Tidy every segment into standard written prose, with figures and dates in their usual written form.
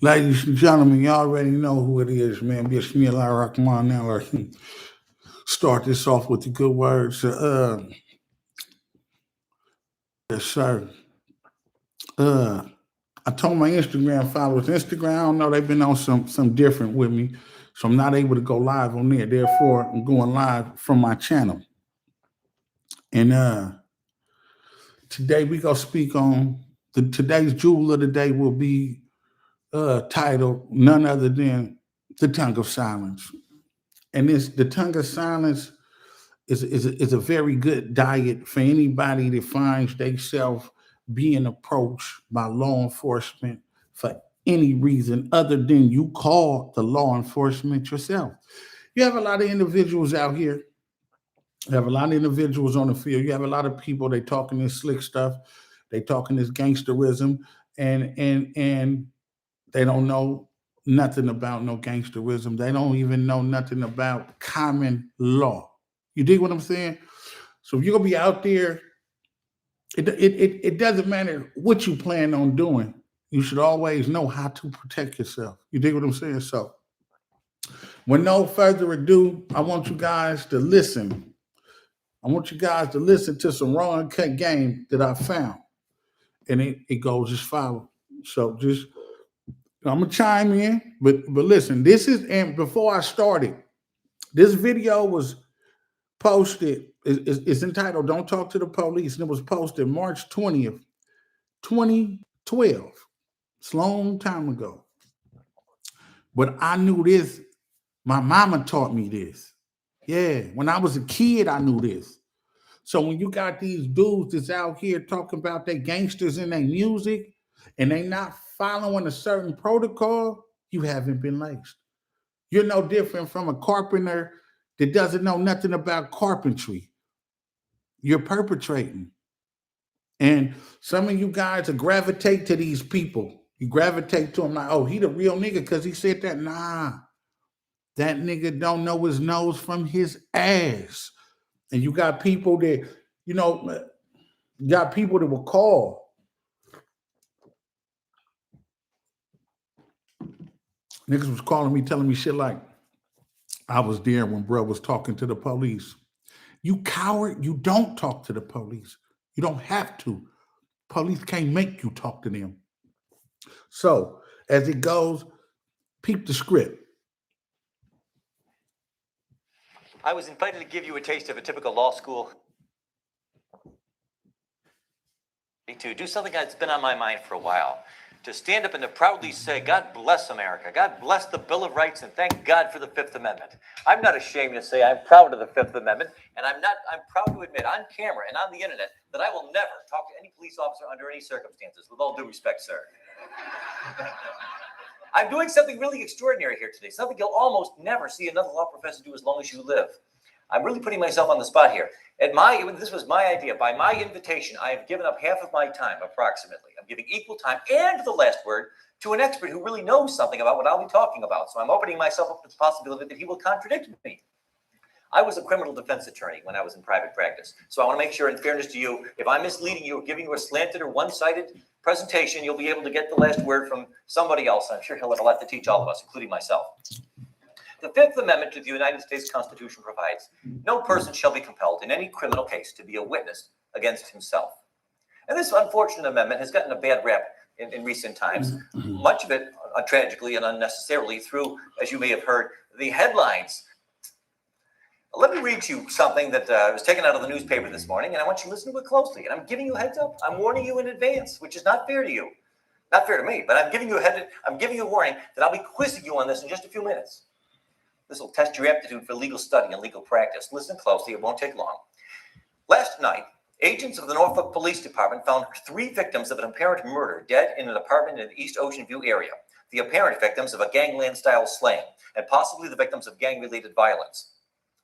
Ladies and gentlemen, y'all already know who it is, man. Bismillah ar-Rahman ar-Rahim. Start this off with the good words. Yes, sir. Uh, I told my Instagram followers, Instagram, I don't know, they've been on some different with me. So I'm not able to go live on there. Therefore, I'm going live from my channel. And today we gonna speak on today's jewel of the day will be titled none other than the tongue of silence. And this the tongue of silence is a very good diet for anybody that finds themselves being approached by law enforcement for any reason other than you call the law enforcement yourself. You have a lot of individuals out here. You have a lot of individuals on the field. You have a lot of people. They talking this slick stuff. They talking this gangsterism, and they don't know nothing about no gangsterism. They don't even know nothing about common law. You dig what I'm saying? So if you're gonna be out there, it doesn't matter what you plan on doing. You should always know how to protect yourself. You dig what I'm saying? So, with no further ado, I want you guys to listen. I want you guys to listen to some raw and cut game that I found, and it goes as follows. So just I'm gonna chime in, but listen. This is and before I started, this video was posted. It's entitled "Don't Talk to the Police," and it was posted March 20th, 2012. It's a long time ago. But I knew this. My mama taught me this. Yeah, when I was a kid, I knew this. So when you got these dudes that's out here talking about they gangsters in their music and they not following a certain protocol, you haven't been laced. You're no different from a carpenter that doesn't know nothing about carpentry. You're perpetrating. And some of you guys will gravitate to these people. You gravitate to them like, oh, he the real nigga because he said that. Nah, that nigga don't know his nose from his ass. And you got people that, you got people that will call. Niggas was calling me, telling me shit like, I was there when bro was talking to the police. You coward, you don't talk to the police. You don't have to. Police can't make you talk to them. So as it goes, peep the script. I was invited to give you a taste of a typical law school. To do something that's been on my mind for a while. To stand up and to proudly say, God bless America. God bless the Bill of Rights, and thank God for the Fifth Amendment. I'm not ashamed to say I'm proud of the Fifth Amendment, and I'm proud to admit on camera and on the internet that I will never talk to any police officer under any circumstances, with all due respect, sir. I'm doing something really extraordinary here today, something you'll almost never see another law professor do as long as you live. I'm really putting myself on the spot here. This was my idea. By my invitation, I have given up half of my time, approximately. I'm giving equal time and the last word to an expert who really knows something about what I'll be talking about. So I'm opening myself up to the possibility that he will contradict me. I was a criminal defense attorney when I was in private practice. So I want to make sure, in fairness to you, if I'm misleading you or giving you a slanted or one-sided presentation, you'll be able to get the last word from somebody else. I'm sure he'll have a lot to teach all of us, including myself. The Fifth Amendment to the United States Constitution provides, no person shall be compelled in any criminal case to be a witness against himself. And this unfortunate amendment has gotten a bad rap in recent times, much of it tragically and unnecessarily through, as you may have heard, the headlines. Let me read you something that was taken out of the newspaper this morning, and I want you to listen to it closely. And I'm giving you a heads up. I'm warning you in advance, which is not fair to you. Not fair to me, but I'm giving you a warning that I'll be quizzing you on this in just a few minutes. This will test your aptitude for legal study and legal practice. Listen closely, it won't take long. Last night, agents of the Norfolk Police Department found 3 victims of an apparent murder dead in an apartment in the East Ocean View area. The apparent victims of a gangland-style slaying, and possibly the victims of gang-related violence.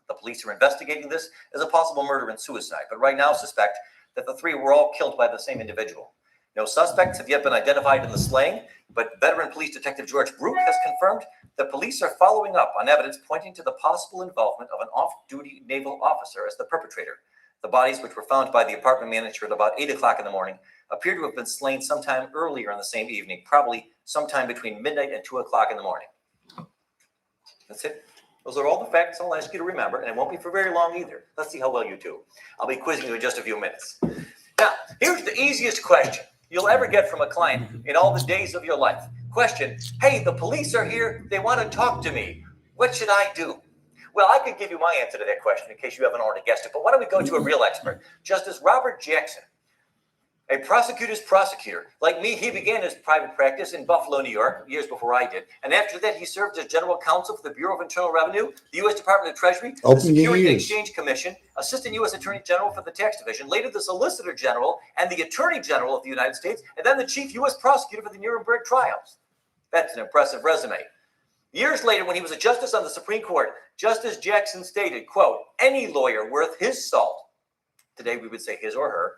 The police are investigating this as a possible murder and suicide, but right now suspect that the 3 were all killed by the same individual. No suspects have yet been identified in the slaying, but veteran police detective George Brook has confirmed that police are following up on evidence pointing to the possible involvement of an off-duty naval officer as the perpetrator. The bodies, which were found by the apartment manager at about 8 o'clock in the morning, appear to have been slain sometime earlier on the same evening, probably sometime between midnight and 2 o'clock in the morning. That's it. Those are all the facts I'll ask you to remember, and it won't be for very long either. Let's see how well you do. I'll be quizzing you in just a few minutes. Now, here's the easiest question you'll ever get from a client in all the days of your life. Question, hey, the police are here. They want to talk to me. What should I do? Well, I could give you my answer to that question in case you haven't already guessed it, but why don't we go to a real expert, Justice Robert Jackson, a prosecutor's prosecutor. Like me, he began his private practice in Buffalo, New York, years before I did. And after that, he served as general counsel for the Bureau of Internal Revenue, the U.S. Department of Treasury, the Securities and Exchange Commission, Assistant U.S. Attorney General for the Tax Division, later the Solicitor General and the Attorney General of the United States, and then the Chief U.S. Prosecutor for the Nuremberg trials. That's an impressive resume. Years later, when he was a justice on the Supreme Court, Justice Jackson stated, quote, any lawyer worth his salt, today we would say his or her,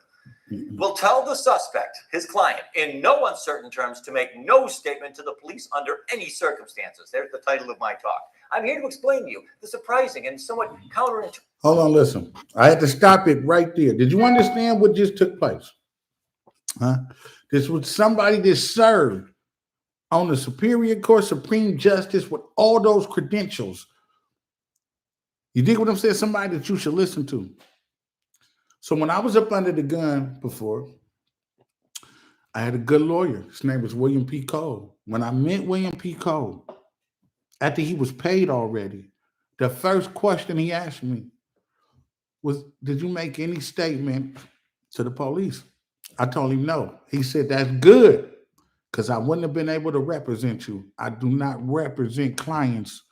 will tell the suspect, his client, in no uncertain terms to make no statement to the police under any circumstances. There's the title of my talk. I'm here to explain to you the surprising and somewhat counterintuitive. Hold on, listen. I had to stop it right there. Did you understand what just took place? Huh? This was somebody that served on the Superior Court, Supreme Justice with all those credentials. You dig what I'm saying? Somebody that you should listen to. So when I was up under the gun before, I had a good lawyer. His name was William P. Cole. When I met William P. Cole, after he was paid already, the first question he asked me was, did you make any statement to the police? I told him no. He said, that's good, because I wouldn't have been able to represent you. I do not represent clients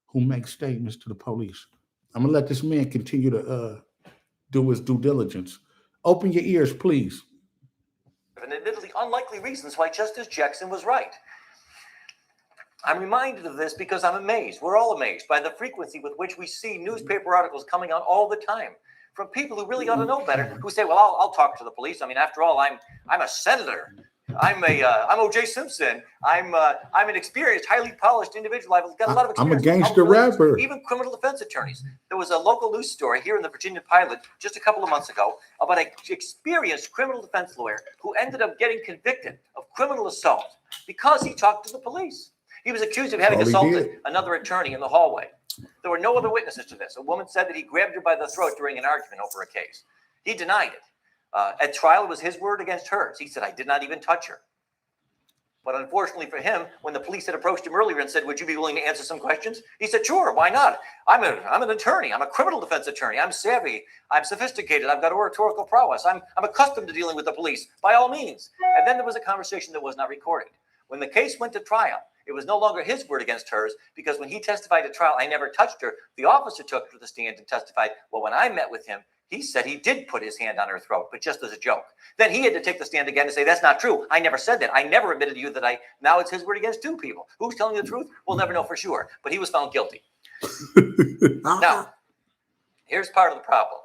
who make statements to the police. I'm going to let this man continue to do his due diligence. Open your ears, please. And admittedly unlikely reasons why Justice Jackson was right. I'm reminded of this because I'm amazed. We're all amazed by the frequency with which we see newspaper articles coming out all the time from people who really ought to know better, who say, well, I'll talk to the police. I mean, after all, I'm a senator. I'm O.J. Simpson. I'm an experienced, highly polished individual. I've got a lot of experience. I'm a gangster rapper. Even criminal defense attorneys. There was a local news story here in the Virginia Pilot just a couple of months ago about an experienced criminal defense lawyer who ended up getting convicted of criminal assault because he talked to the police. He was accused of having assaulted another attorney in the hallway. There were no other witnesses to this. A woman said that he grabbed her by the throat during an argument over a case. He denied it. At trial, it was his word against hers. He said, I did not even touch her. But unfortunately for him, when the police had approached him earlier and said, would you be willing to answer some questions? He said, sure, why not? I'm an attorney. I'm a criminal defense attorney. I'm savvy. I'm sophisticated. I've got oratorical prowess. I'm accustomed to dealing with the police, by all means. And then there was a conversation that was not recorded. When the case went to trial, it was no longer his word against hers, because when he testified at trial, I never touched her. The officer took her to the stand and testified, well, when I met with him, he said he did put his hand on her throat, but just as a joke. Then he had to take the stand again and say, that's not true. I never said that. I never admitted to you that now it's his word against two people. Who's telling the truth? We'll never know for sure. But he was found guilty. Now, here's part of the problem.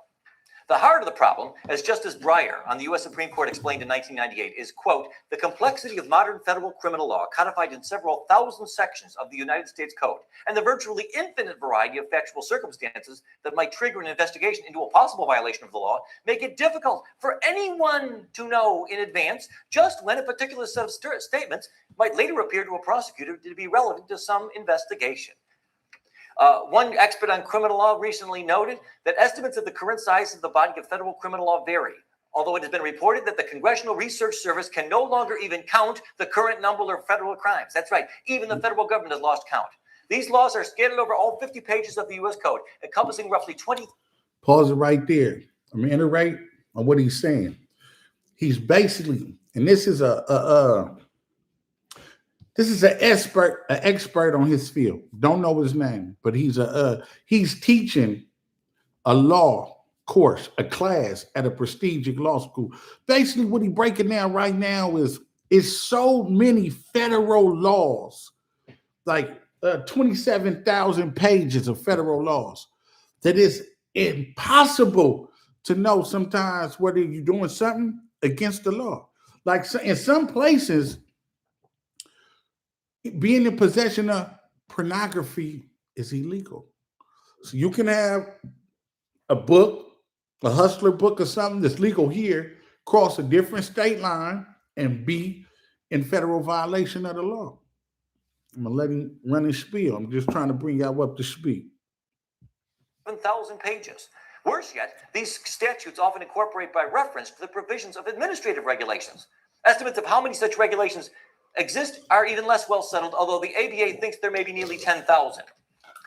The heart of the problem, as Justice Breyer on the U.S. Supreme Court explained in 1998, is, quote, the complexity of modern federal criminal law codified in several thousand sections of the United States Code, and the virtually infinite variety of factual circumstances that might trigger an investigation into a possible violation of the law make it difficult for anyone to know in advance just when a particular set of statements might later appear to a prosecutor to be relevant to some investigation. One expert on criminal law recently noted that estimates of the current size of the body of federal criminal law vary, although it has been reported that the Congressional Research Service can no longer even count the current number of federal crimes. That's right. Even the federal government has lost count. These laws are scattered over all 50 pages of the U.S. Code, encompassing roughly 20. Pause it right there. I'm going to iterate on what he's saying. He's basically, and this is an expert on his field. Don't know his name, but he's teaching a law course, a class at a prestigious law school. Basically, what he's breaking down right now is so many federal laws, like 27,000 pages of federal laws, that it's impossible to know sometimes whether you're doing something against the law. Like in some places, being in possession of pornography is illegal. So you can have a book, a hustler book or something that's legal here, cross a different state line and be in federal violation of the law. I'm gonna let him run his spiel. I'm just trying to bring y'all up to speed. 7,000 pages. Worse yet, these statutes often incorporate by reference to the provisions of administrative regulations. Estimates of how many such regulations exist are even less well settled, although the ABA thinks there may be nearly 10,000.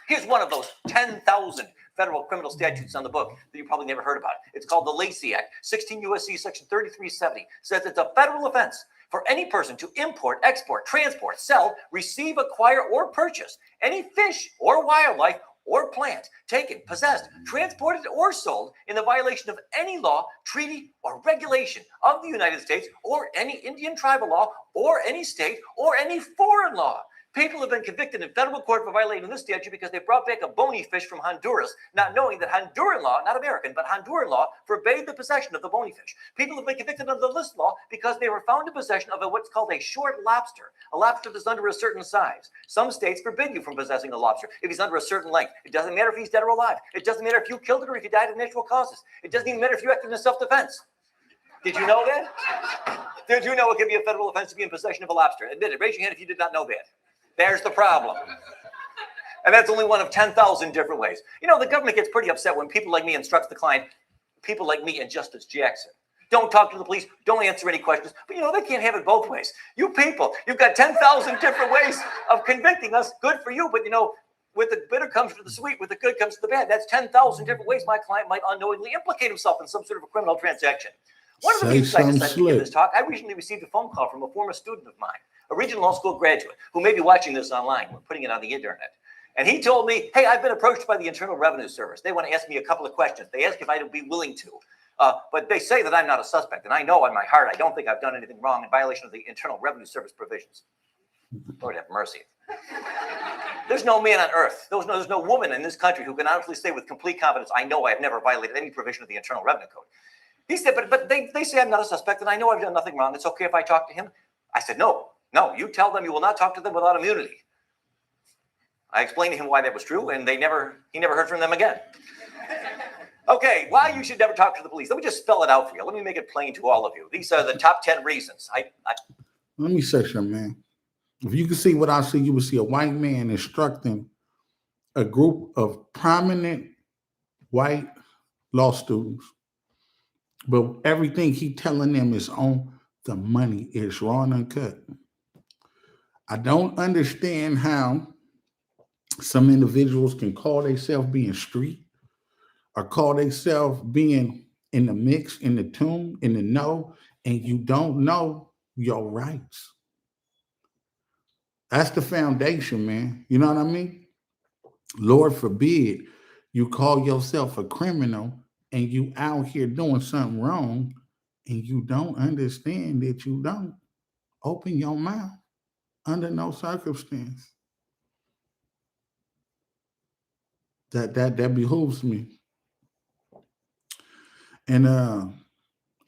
Here's one of those 10,000 federal criminal statutes on the book that you probably never heard about. It's called the Lacey Act. 16 U.S.C. Section 3370 says it's a federal offense for any person to import, export, transport, sell, receive, acquire, or purchase any fish or wildlife or plant taken, possessed, transported, or sold in the violation of any law, treaty, or regulation of the United States, or any Indian tribal law, or any state, or any foreign law. People have been convicted in federal court for violating this statute because they brought back a bony fish from Honduras, not knowing that Honduran law, not American, but Honduran law, forbade the possession of the bony fish. People have been convicted under this law because they were found in possession of what's called a short lobster, a lobster that's under a certain size. Some states forbid you from possessing a lobster if he's under a certain length. It doesn't matter if he's dead or alive. It doesn't matter if you killed it or if he died of natural causes. It doesn't even matter if you acted in self-defense. Did you know that? Did you know it can be a federal offense to be in possession of a lobster? Admit it. Raise your hand if you did not know that. There's the problem. And that's only one of 10,000 different ways. You know, the government gets pretty upset when people like me instructs the client, people like me and Justice Jackson. Don't talk to the police. Don't answer any questions. But, you know, they can't have it both ways. You people, you've got 10,000 different ways of convicting us. Good for you. But, you know, with the bitter comes to the sweet. With the good comes to the bad. That's 10,000 different ways my client might unknowingly implicate himself in some sort of a criminal transaction. One of the reasons I decided to give this talk, I recently received a phone call from a former student of mine, a regional law school graduate who may be watching this online. We're putting it on the internet. And he told me, hey, I've been approached by the Internal Revenue Service. They want to ask me a couple of questions. They ask if I'd be willing to. But they say that I'm not a suspect. And I know in my heart, I don't think I've done anything wrong in violation of the Internal Revenue Service provisions. Lord have mercy. There's no man on earth. There's no woman in this country who can honestly say with complete confidence, I know I have never violated any provision of the Internal Revenue Code. He said, but they say I'm not a suspect and I know I've done nothing wrong. It's okay if I talk to him. I said, no, you tell them you will not talk to them without immunity. I explained to him why that was true, and he never heard from them again. Okay, why you should never talk to the police. Let me just spell it out for you. Let me make it plain to all of you. These are the top 10 reasons. Let me say something, man. If you can see what I see, you will see a white man instructing a group of prominent white law students, but everything he telling them is on the money. It's raw and uncut. I don't understand how some individuals can call themselves being street or call themselves being in the mix, in the tune, in the know, and you don't know your rights. That's the foundation, man. You know what I mean? Lord forbid you call yourself a criminal and you out here doing something wrong and you don't understand that you don't. Open your mouth under no circumstance. That behooves me. And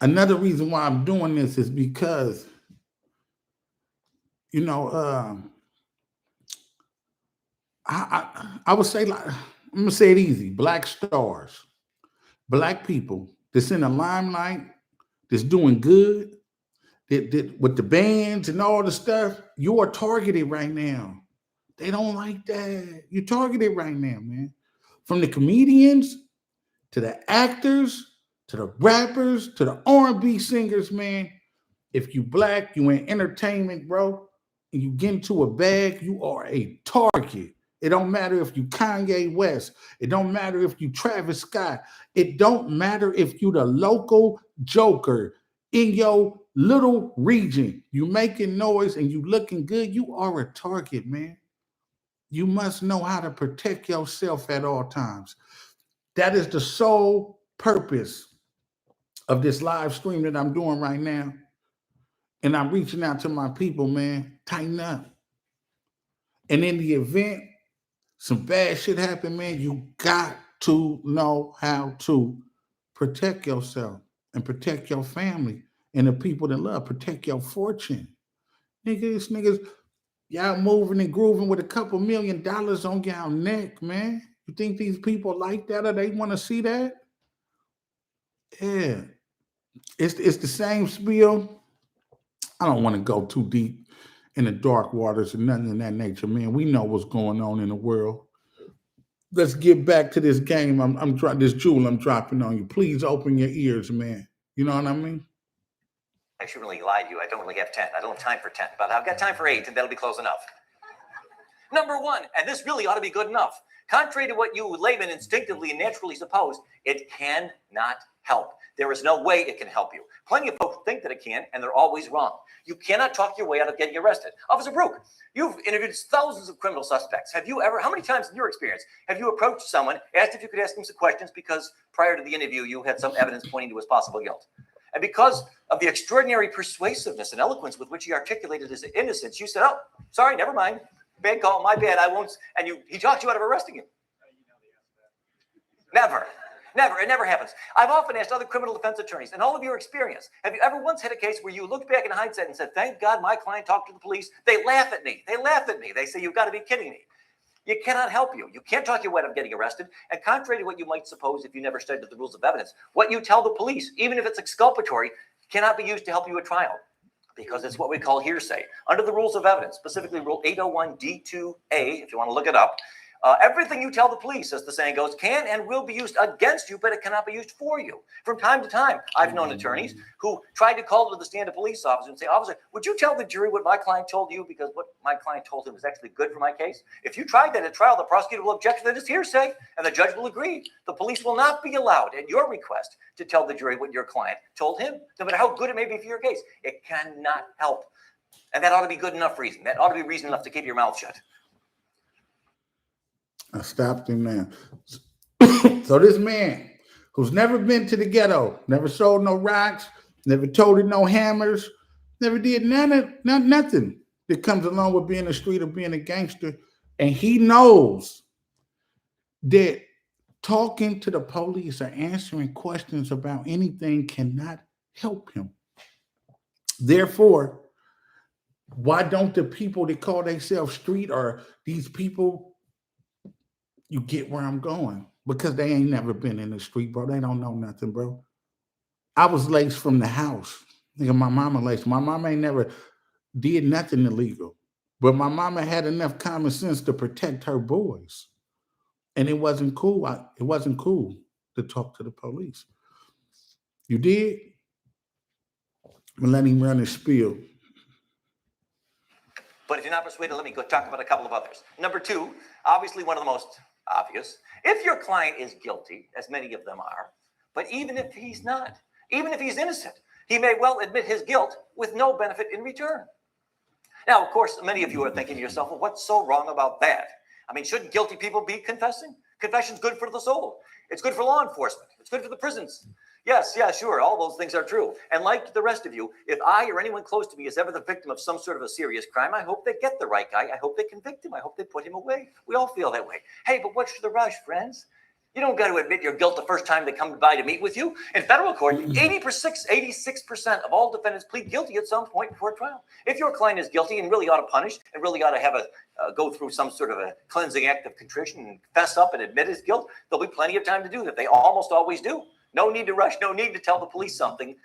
another reason why I'm doing this is because, you know, I would say, like, I'm gonna say it easy: black stars, black people that's in the limelight, that's doing good, that with the bands and all the stuff. You are targeted right now. They don't like that. You're targeted right now, man. From the comedians to the actors to the rappers to the R&B singers, man. If you black, you in entertainment, bro, and you get into a bag, you are a target. It don't matter if you Kanye West. It don't matter if you Travis Scott. It don't matter if you the local joker in your little region. You making noise and you looking good. You are a target, man. You must know how to protect yourself at all times. That is the sole purpose of this live stream that I'm doing right now. And I'm reaching out to my people, man. Tighten up. And in the event some bad shit happen, man, you got to know how to protect yourself and protect your family and the people that love. Protect your fortune. Niggas, y'all moving and grooving with a couple $1 million on y'all neck, man. You think these people like that or they want to see that? Yeah. It's the same spiel. I don't want to go too deep in the dark waters and nothing of that nature, man. We know what's going on in the world. Let's get back to this game. This jewel I'm dropping on you. Please open your ears, man. You know what I mean? I should really lie to you. I don't really have 10. I don't have time for 10, but I've got time for 8, and that'll be close enough. Number 1, and this really ought to be good enough. Contrary to what you laymen instinctively and naturally suppose, it cannot help. There is no way it can help you. Plenty of folks think that it can, and they're always wrong. You cannot talk your way out of getting arrested. Officer Brook, you've interviewed thousands of criminal suspects. Have you ever, how many times in your experience, have you approached someone, asked if you could ask him some questions because prior to the interview you had some evidence pointing to his possible guilt? And because of the extraordinary persuasiveness and eloquence with which he articulated his innocence, you said, oh, sorry, never mind. Bad call, my bad, I won't. And he talked you out of arresting him. Never. Never. It never happens. I've often asked other criminal defense attorneys, in all of your experience, have you ever once had a case where you looked back in hindsight and said, thank God my client talked to the police? They laugh at me. They laugh at me. They say, you've got to be kidding me. You cannot help you. You can't talk your way out of getting arrested. And contrary to what you might suppose if you never studied the rules of evidence, what you tell the police, even if it's exculpatory, cannot be used to help you at trial because it's what we call hearsay. Under the rules of evidence, specifically Rule 801 D2A, if you want to look it up, everything you tell the police, as the saying goes, can and will be used against you, but it cannot be used for you. From time to time, I've known attorneys who tried to call to the stand a police officer and say, officer, would you tell the jury what my client told you because what my client told him was actually good for my case? If you tried that at trial, the prosecutor will object to that as hearsay, and the judge will agree. The police will not be allowed, at your request, to tell the jury what your client told him, no matter how good it may be for your case. It cannot help. And that ought to be good enough reason. That ought to be reason enough to keep your mouth shut. I stopped him now. So this man who's never been to the ghetto, never sold no rocks, never toted no hammers, never did nothing that comes along with being a street or being a gangster. And he knows that talking to the police or answering questions about anything cannot help him. Therefore, why don't the people that call themselves street or these people, you get where I'm going? Because they ain't never been in the street, bro. They don't know nothing, bro. I was laced from the house. Nigga, my mama laced. My mama ain't never did nothing illegal. But my mama had enough common sense to protect her boys. And it wasn't cool. It wasn't cool to talk to the police. You did? I'm let him run his spiel. But if you're not persuaded, let me go talk about a couple of others. Number 2, obviously one of the most obvious. If your client is guilty, as many of them are, but even if he's not, even if he's innocent, he may well admit his guilt with no benefit in return. Now, of course, many of you are thinking to yourself, well, what's so wrong about that? I mean, shouldn't guilty people be confessing? Confession's good for the soul. It's good for law enforcement. It's good for the prisons. Yes, yeah, sure. All those things are true. And like the rest of you, if I or anyone close to me is ever the victim of some sort of a serious crime, I hope they get the right guy. I hope they convict him. I hope they put him away. We all feel that way. Hey, but what's the rush, friends? You don't got to admit your guilt the first time they come by to meet with you. In federal court, 86% of all defendants plead guilty at some point before trial. If your client is guilty and really ought to punish and really ought to have go through some sort of a cleansing act of contrition and fess up and admit his guilt, there'll be plenty of time to do that. They almost always do. No need to rush. No need to tell the police something.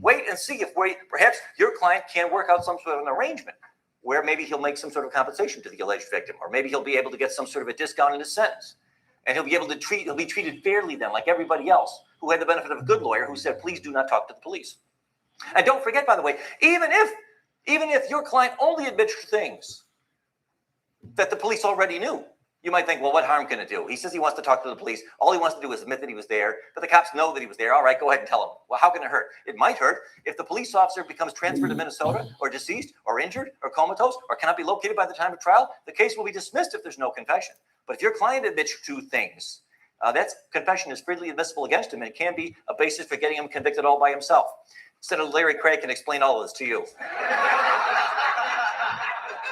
Wait and see if perhaps your client can work out some sort of an arrangement where maybe he'll make some sort of compensation to the alleged victim, or maybe he'll be able to get some sort of a discount in his sentence. And he'll be treated fairly then, like everybody else who had the benefit of a good lawyer who said, please do not talk to the police. And don't forget, by the way, even if your client only admits things that the police already knew, you might think, well, what harm can it do? He says he wants to talk to the police. All he wants to do is admit that he was there, but the cops know that he was there. All right, go ahead and tell him. Well, how can it hurt? It might hurt if the police officer becomes transferred to Minnesota or deceased or injured or comatose or cannot be located by the time of trial. The case will be dismissed if there's no confession. But if your client admits to things, that confession is freely admissible against him, and it can be a basis for getting him convicted all by himself. Senator Larry Craig can explain all of this to you.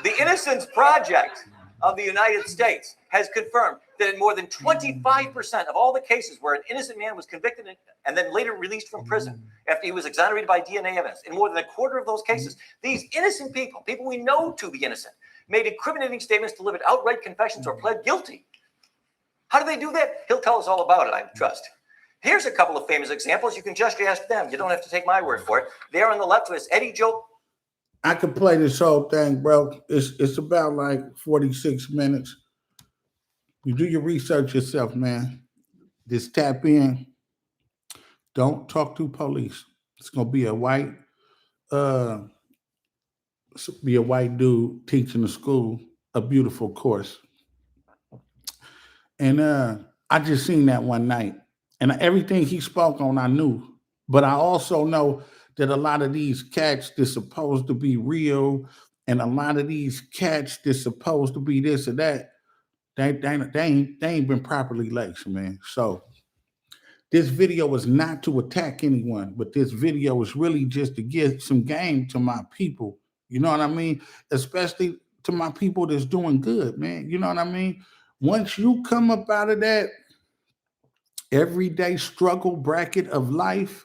The Innocence Project of the United States has confirmed that in more than 25% of all the cases where an innocent man was convicted and then later released from prison after he was exonerated by DNA evidence, in more than a quarter of those cases, these innocent people we know to be innocent, made incriminating statements, delivered outright confessions, or pled guilty. How do they do that? He'll tell us all about it, I trust. Here's a couple of famous examples. You can just ask them. You don't have to take my word for it. There on the left was Eddie Joe. I could play this whole thing, bro. It's about like 46 minutes. You do your research yourself, man. Just tap in. Don't talk to police. It's gonna uh be a white dude teaching the school a beautiful course. And I just seen that one night. And everything he spoke on, I knew. But I also know that a lot of these cats that's supposed to be real, and a lot of these cats that's supposed to be this or that, they ain't been properly laced, man. So this video is not to attack anyone, but this video is really just to give some game to my people. You know what I mean? Especially to my people that's doing good, man. You know what I mean? Once you come up out of that everyday struggle bracket of life,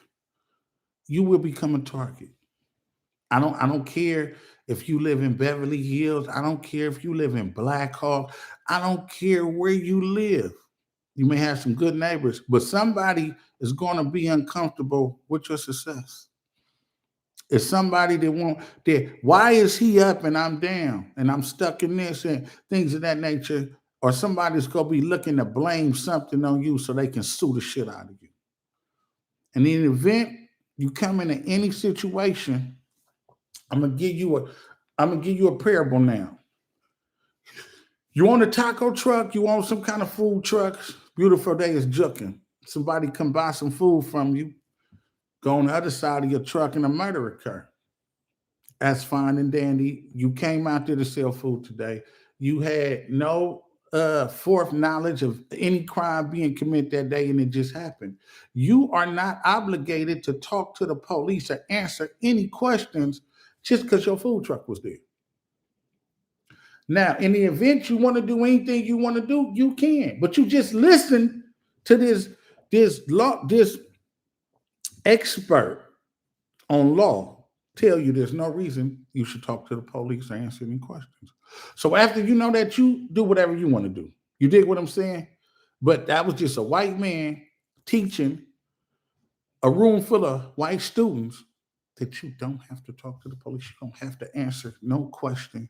you will become a target. I don't care if you live in Beverly Hills. I don't care if you live in Black Hawk. I don't care where you live. You may have some good neighbors, but somebody is going to be uncomfortable with your success. It's somebody that won't that why is he up and I'm down and I'm stuck in this and things of that nature, or somebody's gonna be looking to blame something on you so they can sue the shit out of you. And in the event you come into any situation, I'm gonna give you a parable now. You want a taco truck, you want some kind of food trucks, beautiful day is juking. Somebody come buy some food from you, go on the other side of your truck and a murder occur. That's fine and dandy. You came out there to sell food today. You had no fourth knowledge of any crime being committed that day, and it just happened. You are not obligated to talk to the police or answer any questions just because your food truck was there. Now, in the event you want to do anything you want to do, you can. But you just listen to this expert on law tell you there's no reason you should talk to the police or answer any questions. So after you know that, you do whatever you want to do. You dig what I'm saying? But that was just a white man teaching a room full of white students that you don't have to talk to the police. You don't have to answer no question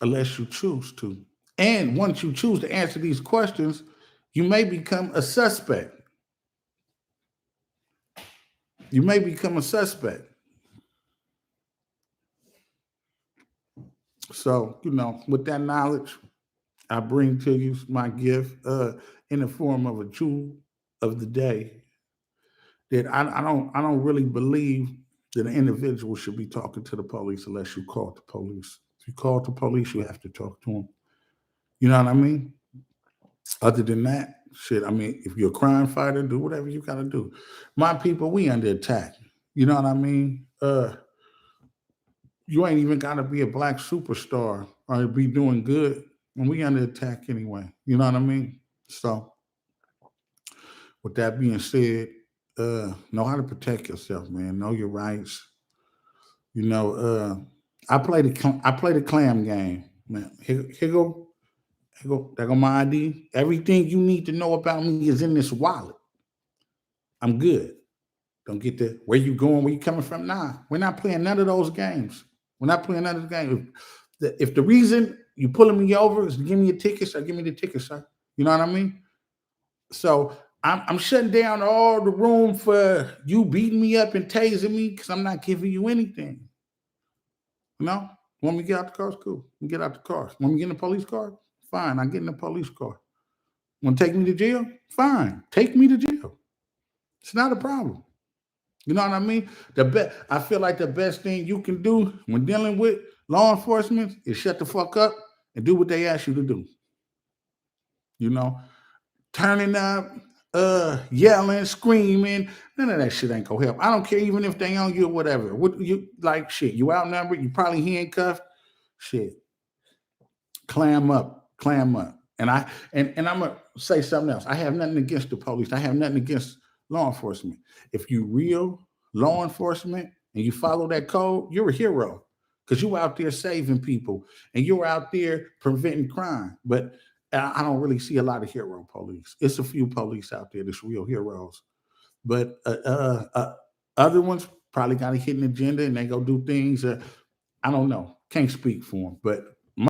unless you choose to. And once you choose to answer these questions, you may become a suspect. You may become a suspect. So, with that knowledge, I bring to you my gift in the form of a jewel of the day. That I don't really believe that an individual should be talking to the police unless you call the police. If you call the police, you have to talk to them. You know what I mean? Other than that, shit, I mean, if you're a crime fighter, do whatever you gotta do. My people, we under attack. You know what I mean? You ain't even gotta be a black superstar or be doing good when we under attack anyway. You know what I mean? So with that being said, know how to protect yourself, man. Know your rights. You know, I play the clam game, man. There go my ID. Everything you need to know about me is in this wallet. I'm good. Don't get the where you going, where you coming from. Nah, we're not playing none of those games. We're not playing none of the games. If the reason you pulling me over is to give me a ticket, so give me the ticket, sir. You know what I mean? So I'm shutting down all the room for you beating me up and tasing me because I'm not giving you anything. You know? Want me to get out the car? It's cool. We get out the car. Want me to get in the police car? Fine, I get in the police car. Want to take me to jail? Fine, take me to jail. It's not a problem. You know what I mean? I feel like the best thing you can do when dealing with law enforcement is shut the fuck up and do what they ask you to do. You know, turning up, yelling, screaming, none of that shit ain't gonna help. I don't care even if they on you or whatever. What you like? Shit, you outnumbered. You probably handcuffed. Shit, clam up. And I'm gonna say something else. I have nothing against the police. I have nothing against law enforcement. If you real law enforcement and you follow that code, you're a hero because you out there saving people and you're out there preventing crime. But I don't really see a lot of hero police. It's a few police out there that's real heroes, but other ones probably got a hidden agenda and they go do things. I don't know. Can't speak for them, but